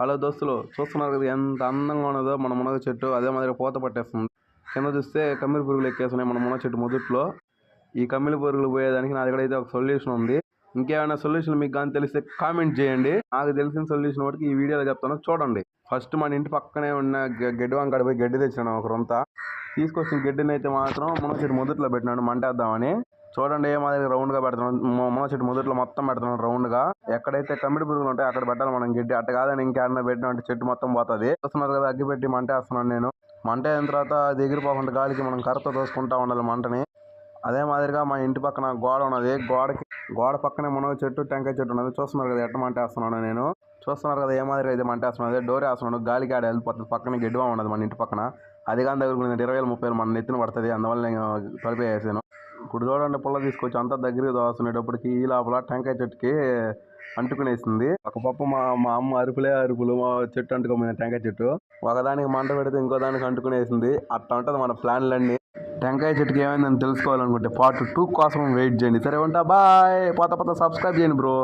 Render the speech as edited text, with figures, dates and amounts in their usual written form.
Hello దోస్తులు, చూస్తున్నారు కదా ఎంత అందంగా ఉన్నదో మన మునగ చెట్టు. అదే మాదిరిగా పూత పట్టేస్తుంది. కింద చూస్తే కమ్మిరి పురుగులు ఎక్కేస్తున్నాయి మన మునగ చెట్టు మొదట్లో. ఈ కమ్మిరి పురుగులు పోయేదానికి నా దగ్గర అయితే ఒక సొల్యూషన్ ఉంది. ఇంకేమైనా సొల్యూషన్ మీకు కానీ తెలిస్తే కామెంట్ చేయండి. నాకు తెలిసిన సొల్యూషన్ ఒకటి ఈ వీడియోలో చెప్తాను, చూడండి. ఫస్ట్ మన ఇంటి పక్కనే ఉన్న గడ్డి వంకాడ పోయి గడ్డి తెచ్చాను ఒక రొంత. తీసుకొచ్చిన గడ్డిని అయితే మాత్రం మునగ చెట్టు మొదట్లో పెట్టినాడు మంటేద్దామని. చూడండి ఏ మాదిరి రౌండ్ గా పెడతాం. మునగ చెట్టు మొదట్లో మొత్తం పెడతాం రౌండ్ గా. ఎక్కడైతే కమ్మిడి పురుగులు ఉంటాయో అక్కడ పెట్టాలి మనం గడ్డి. అట్ట కాదని ఇంకేడన్నా పెట్టినా చెట్టు మొత్తం పోతుంది. చూస్తున్నారు కదా, అగ్గి పెట్టి మంట వేస్తున్నాను నేను. మంట అయిన తర్వాత అది ఎగిరిపోకుండా గాలికి మనం కర్రతో దోసుకుంటా ఉండాలి మంటని. అదే మాదిరిగా మా ఇంటి పక్కన గోడ ఉన్నది. గోడ పక్కనే మునగ చెట్టు, టెంకాయ చెట్టు ఉన్నది. చూస్తున్నారు కదా ఎట్ట మంట వేస్తున్నాను నేను. చూస్తున్నారు కదా ఏ మాదిరిగా అయితే మంట వేస్తున్నాను. అదే డోర్ వేస్తున్నాను, గాలికి ఆడ వెళ్ళిపోతుంది. పక్కన గడ్డివా ఉన్నది మన ఇంటి పక్కన. అది కానీ దగ్గర 20,000-30,000 మన నెత్తిన పడుతుంది. అందువల్ల నేను కలిపేసాను. ఇప్పుడు చూడండి, పుల్ల తీసుకొచ్చి అంతా దగ్గరికి దోస్తునేటప్పటికి ఈ లోపల టెంకాయ చెట్టుకి అంటుకునేసింది. ఒక పప్పు మా అమ్మ అరుపులు మా చెట్టు అంటుకోపోయింది టెంకాయ చెట్టు. ఒకదానికి మంట పెడితే ఇంకో దానికి అంటుకునేసింది. అట్లా ఉంటుంది మన ప్లాన్లన్నీ. టెంకాయ చెట్టుకి ఏమైందని తెలుసుకోవాలనుకుంటే పార్ట్ 2 కోసం వెయిట్ చేయండి. సరే ఉంటా, బాయ్. పోత సబ్స్క్రైబ్ చేయండి బ్రో.